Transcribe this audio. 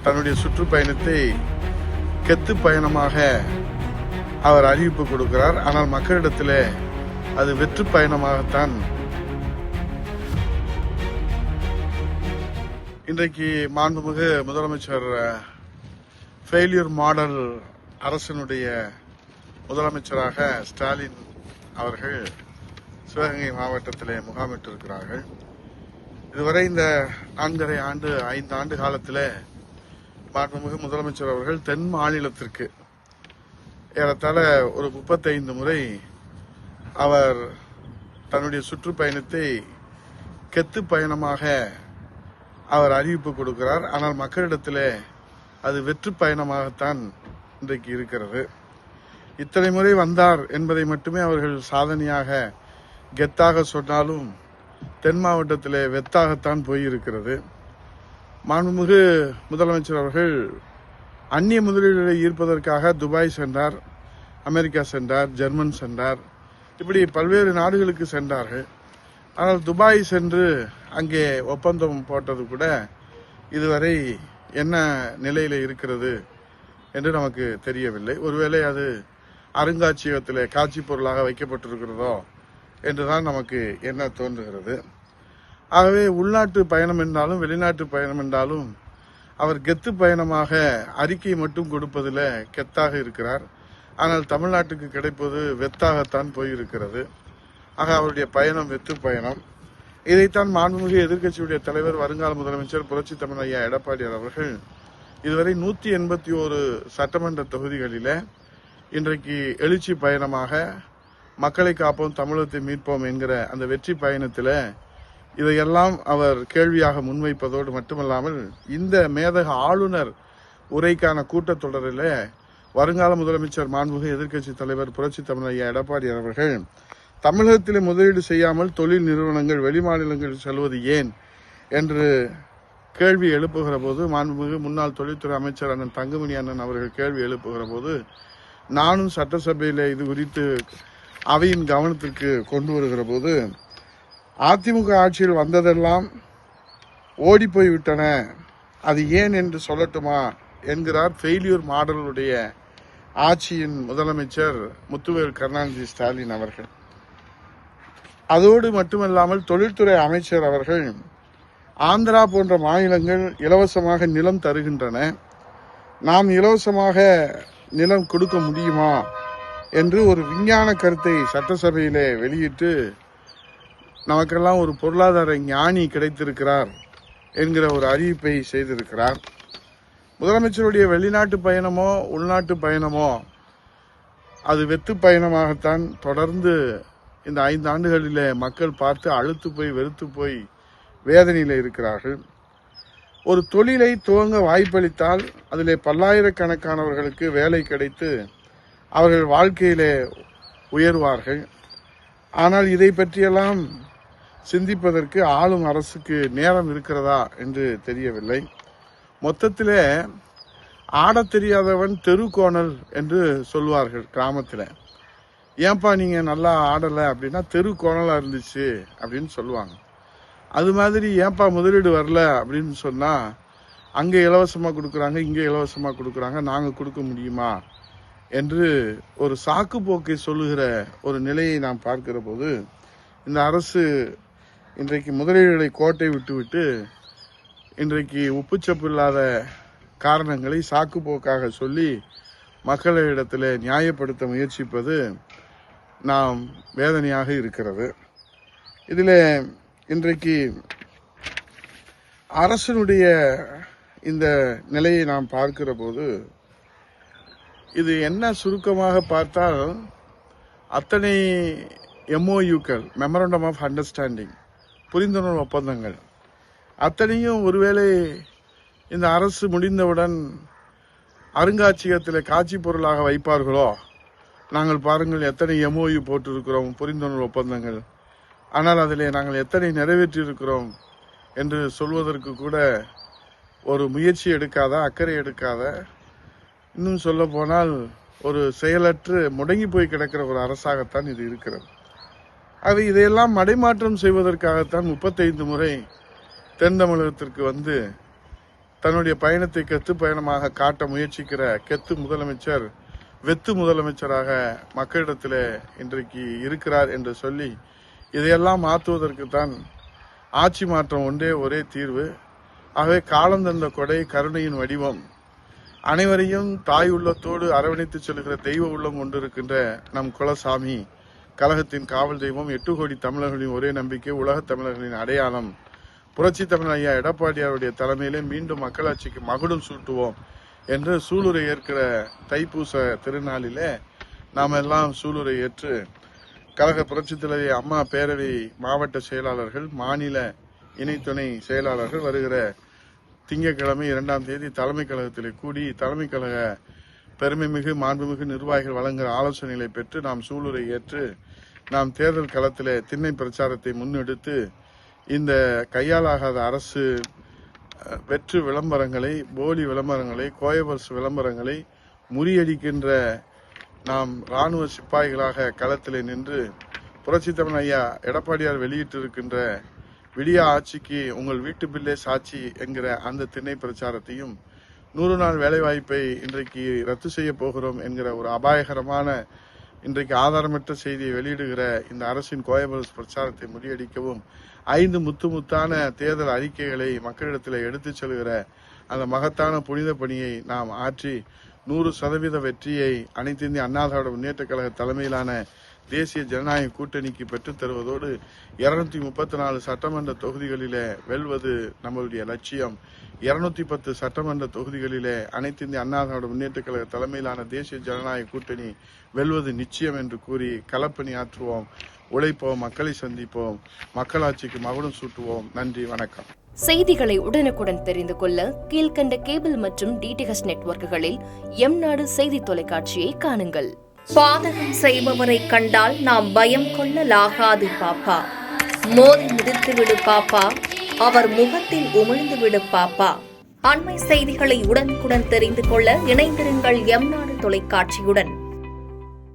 தன்னுடைய சுற்றுப்பயணத்தை கெத்து பயணமாக அவர் அறிவிப்பு கொடுக்கிறார். ஆனால் மக்களிடத்தில் அது வெற்று பயணமாகத்தான். இன்றைக்கு மாண்புமிகு முதலமைச்சர் ஃபெயிலியர் மாடல் அரசினுடைய முதலமைச்சராக ஸ்டாலின் அவர்கள் சிவகங்கை மாவட்டத்திலே முகாமிட்டிருக்கிறார்கள். இதுவரை இந்த 4.5 ஆண்டு காலத்தில் மாண்புமிகு முதலமைச்சர் அவர்கள் தென் மாநிலத்திற்கு ஏறத்தாழ ஒரு 35 முறை அவர் தன்னுடைய சுற்றுப்பயணத்தை கெத்து பயணமாக அவர் அறிவிப்பு கொடுக்கிறார். ஆனால் மக்களிடத்தில் அது வெற்று பயணமாகத்தான் இன்றைக்கு இருக்கிறது. இத்தனை முறை வந்தார் என்பதை மட்டுமே அவர்கள் சாதனையாக கெத்தாக சொன்னாலும் தென் மாவட்டத்தில் வெத்தாகத்தான் போயிருக்கிறது. மாண்புமிகு முதலமைச்சர் அவர்கள் அந்நிய முதலீடுகளை ஈர்ப்பதற்காக துபாய் சென்றார், அமெரிக்கா சென்றார், ஜெர்மன் சென்றார், இப்படி பல்வேறு நாடுகளுக்கு சென்றார்கள். ஆனால் துபாய் சென்று அங்கே ஒப்பந்தம் போட்டது கூட இதுவரை என்ன நிலையில் இருக்கிறது என்று நமக்கு தெரியவில்லை. ஒருவேளை அது அருங்காட்சியகத்தில் காட்சி பொருளாக வைக்கப்பட்டிருக்கிறதோ என்றுதான் நமக்கு என்ன தோன்றுகிறது. ஆகவே உள்நாட்டு பயணம் என்றாலும் வெளிநாட்டு பயணம் என்றாலும் அவர் கெத்து பயணமாக அறிக்கை மட்டும் கொடுப்பதில் கெத்தாக இருக்கிறார். ஆனால் தமிழ்நாட்டுக்கு கிடைப்பது வெத்தாகத்தான் போயிருக்கிறது. ஆக அவருடைய பயணம் வெத்து பயணம். இதைத்தான் மாண்புமிகு எதிர்க்கட்சியுடைய தலைவர் வருங்கால முதலமைச்சர் புரட்சி தமிழ் ஐயா எடப்பாடியார் அவர்கள் இதுவரை 181 சட்டமன்ற தொகுதிகளில் இன்றைக்கு எழுச்சி பயணமாக மக்களை காப்போம் தமிழகத்தை மீட்போம் என்கிற அந்த வெற்றி பயணத்தில் இதையெல்லாம் அவர் கேள்வியாக முன்வைப்பதோடு மட்டுமல்லாமல் இந்த மேதக ஆளுநர் உரைக்கான கூட்டத்தொடரில் வருங்கால முதலமைச்சர் மாண்புமிகு எதிர்க்கட்சி தலைவர் புரட்சி தமிழ் ஐயா எடப்பாடியார் அவர்கள் தமிழகத்தில் முதலீடு செய்யாமல் தொழில் நிறுவனங்கள் வெளிமாநிலங்களில் செல்வது ஏன் என்று கேள்வி எழுப்புகிற போது மாண்புமிகு முன்னாள் தொழில்துறை அமைச்சர் அண்ணன் தங்கமணி அண்ணன் அவர்கள் கேள்வி எழுப்புகிற போது நானும் சட்டசபையில் இது குறித்து அவையின் கவனத்திற்கு கொண்டு வருகிற போது அதிமுக ஆட்சியில் வந்ததெல்லாம் ஓடி போய்விட்டன, அது ஏன் என்று சொல்லட்டுமா என்கிறார் ஃபெயிலியர் மாடலுடைய ஆட்சியின் முதலமைச்சர் முத்துவேல் கருணாநிதி ஸ்டாலின் அவர்கள். அதோடு மட்டுமல்லாமல் தொழில்துறை அமைச்சர் அவர்கள் ஆந்திரா போன்ற மாநிலங்கள் இலவசமாக நிலம் தருகின்றன, நாம் இலவசமாக நிலம் கொடுக்க முடியுமா என்று ஒரு விஞ்ஞான கருத்தை சட்டசபையிலே வெளியிட்டு நமக்கெல்லாம் ஒரு பொருளாதார ஞானி கிடைத்திருக்கிறார் என்கிற ஒரு அறிவிப்பை செய்திருக்கிறார். முதலமைச்சருடைய வெளிநாட்டு பயணமோ உள்நாட்டு பயணமோ அது வெத்து பயணமாகத்தான் தொடர்ந்து இந்த 5 ஆண்டுகளில் மக்கள் பார்த்து அழுத்து போய் வெறுத்து போய் வேதனையில் இருக்கிறார்கள். ஒரு தொழிலை துவங்க வாய்ப்பளித்தால் அதிலே பல்லாயிரக்கணக்கானவர்களுக்கு வேலை கிடைத்து அவர்கள் வாழ்க்கையிலே உயர்வார்கள். ஆனால் இதை பற்றியெல்லாம் சிந்திப்பதற்கு ஆளும் அரசுக்கு நேரம் இருக்கிறதா என்று தெரியவில்லை. மொத்தத்தில் ஆடத் தெரியாதவன் தெருக்கோணல் என்று சொல்வார்கள் கிராமத்தில். ஏன்பா நீங்கள் நல்லா ஆடலை அப்படின்னா தெருக்கோணலாக இருந்துச்சு அப்படின்னு சொல்லுவாங்க. அது மாதிரி ஏன்பா முதலீடு வரல அப்படின்னு சொன்னால் அங்கே இலவசமாக கொடுக்குறாங்க, இங்கே இலவசமாக கொடுக்குறாங்க, நாங்கள் கொடுக்க முடியுமா என்று ஒரு சாக்கு போக்கை சொல்லுகிற ஒரு நிலையை நாம் பார்க்கிற போது இந்த அரசு இன்றைக்கு முதலீடுகளை கோட்டை விட்டுவிட்டு இன்றைக்கு உப்புச்சப்பு இல்லாத காரணங்களை சாக்கு போக்காக சொல்லி மக்களிடத்தில் நியாயப்படுத்த முயற்சிப்பது நாம் வேதனையாக இருக்கிறது. இதில் இன்றைக்கு அரசினுடைய இந்த நிலையை நாம் பார்க்கிற போது இது என்ன சுருக்கமாக பார்த்தால் அத்தனை MOUக்கள் மெமரண்டம் ஆஃப் அண்டர்ஸ்டாண்டிங் புரிந்துணர்வு ஒப்பந்தங்கள் அத்தனையும் ஒருவேளை இந்த அரசு முடிந்தவுடன் அருங்காட்சியகத்தில் காட்சி பொருளாக வைப்பார்களோ, நாங்கள் பாருங்கள் எத்தனை MOU போட்டிருக்கிறோம் புரிந்துணர்வு ஒப்பந்தங்கள், ஆனால் அதிலே நாங்கள் எத்தனை நிறைவேற்றியிருக்கிறோம் என்று சொல்வதற்கு கூட ஒரு முயற்சி எடுக்காத, அக்கறை எடுக்காத, இன்னும் சொல்ல போனால் ஒரு செயலற்று முடங்கி போய் கிடக்கிற ஒரு அரசாகத்தான் இது இருக்கிறது. ஆகவே இதையெல்லாம் மடைமாற்றம் செய்வதற்காகத்தான் 35 முறை தென் தமிழகத்திற்கு வந்து தன்னுடைய பயணத்தை கெத்து பயணமாக காட்ட முயற்சிக்கிற கெத்து முதலமைச்சர் வெத்து முதலமைச்சராக மக்களிடத்தில் இன்றைக்கு இருக்கிறார் என்று சொல்லி இதையெல்லாம் மாற்றுவதற்கு தான் ஆட்சி மாற்றம் ஒரே தீர்வு. ஆகவே காலம் தந்த கொடை கருணையின் வடிவம், அனைவரையும் தாய் உள்ளத்தோடு அரவணைத்து செல்கிற தெய்வ உள்ளம் கொண்டிருக்கின்ற நம் குலசாமி, கழகத்தின் காவல் தெய்வம், 8 கோடி தமிழர்களின் ஒரே நம்பிக்கை, உலகத் தமிழர்களின் அடையாளம், புரட்சி தமிழ் ஐயா எடப்பாடியாருடைய தலைமையிலே மீண்டும் மக்களாட்சிக்கு மகுடம் சூட்டுவோம் என்று சூளுரை ஏற்கிற தைப்பூச திருநாளிலே நாம் எல்லாம் சூளுரை ஏற்று கழக புரட்சி தலைவி அம்மா பேரவை மாவட்ட செயலாளர்கள், மாநில இணை துணை செயலாளர்கள் வருகிற திங்கட்கிழமை 2ஆம் தேதி தலைமை கழகத்திலே கூடி தலைமை கழக பெருமைமிகு மாண்புமிகு நிர்வாகிகள் வழங்குகிற ஆலோசனைகளை பெற்று நாம் சூளுரை ஏற்று நாம் தேர்தல் களத்திலே திண்ணை பிரச்சாரத்தை முன்னெடுத்து இந்த கையாலாகாத அரசு வெற்று விளம்பரங்களை, போலி விளம்பரங்களை, கோயபர்ஸ் விளம்பரங்களை முறியடிக்கின்ற நாம் ராணுவ சிப்பாய்களாக களத்திலே நின்று புரட்சி தமிழ் ஐயா எடப்பாடியார் வெளியிட்டிருக்கின்ற விடியா ஆட்சிக்கு உங்கள் வீட்டு பில்லே சாட்சி என்கிற அந்த திண்ணை பிரச்சாரத்தையும் 100 நாள் வேலைவாய்ப்பை இன்றைக்கு ரத்து செய்ய போகிறோம் என்கிற ஒரு அபாயகரமான இன்றைக்கு ஆதாரமற்ற செய்தியை வெளியிடுகிற இந்த அரசின் கோயபல்ஸ் பிரச்சாரத்தை முறியடிக்கவும் 5 முத்தான தேர்தல் அறிக்கைகளை மக்களிடத்தில் எடுத்துச் செல்கிற அந்த மகத்தான புனித பணியை நாம் ஆற்றி 100% வெற்றியை அனைத்து இந்திய அண்ணா திராவிட முன்னேற்ற கழக தலைமையிலான தேசிய ஜனநாயக கூட்டணிக்கு பெற்றுத் தருவதோடு 234 சட்டமன்ற தொகுதிகளிலே வெல்வது நம்மளுடைய லட்சியம். 210 சட்டமன்ற தொகுதிகளிலே அனைத்து இந்திய அண்ணா திராவிட முன்னேற்ற கழக தலைமையிலான தேசிய ஜனநாயக கூட்டணி வெல்வது நிச்சயம் என்று கூறி களப்பணி ஆற்றுவோம், உழைப்போம், மக்களை சந்திப்போம், மக்களாட்சிக்கு மகுடம் சூட்டுவோம். நன்றி, வணக்கம். செய்திகளை உடனுக்குடன் தெரிந்து கொள்ள கீழ்கண்ட கேபிள் மற்றும் டிடிஎச் நெட்வொர்க்குகளில் எம்நாடு செய்தி தொலைக்காட்சியை காணுங்கள். பாதகம் செய்பவரை கண்டால் நாம் பயம் கொள்ளலாகாது பாப்பா. மோதி மிதித்துவிடு பாப்பா, அவர் முகத்தில் உமிழ்ந்துவிடு பாப்பா. அண்மை செய்திகளை உடனுக்குடன் தெரிந்து கொள்ள இணைந்திருங்கள் எம்நாடு தொலைக்காட்சியுடன்.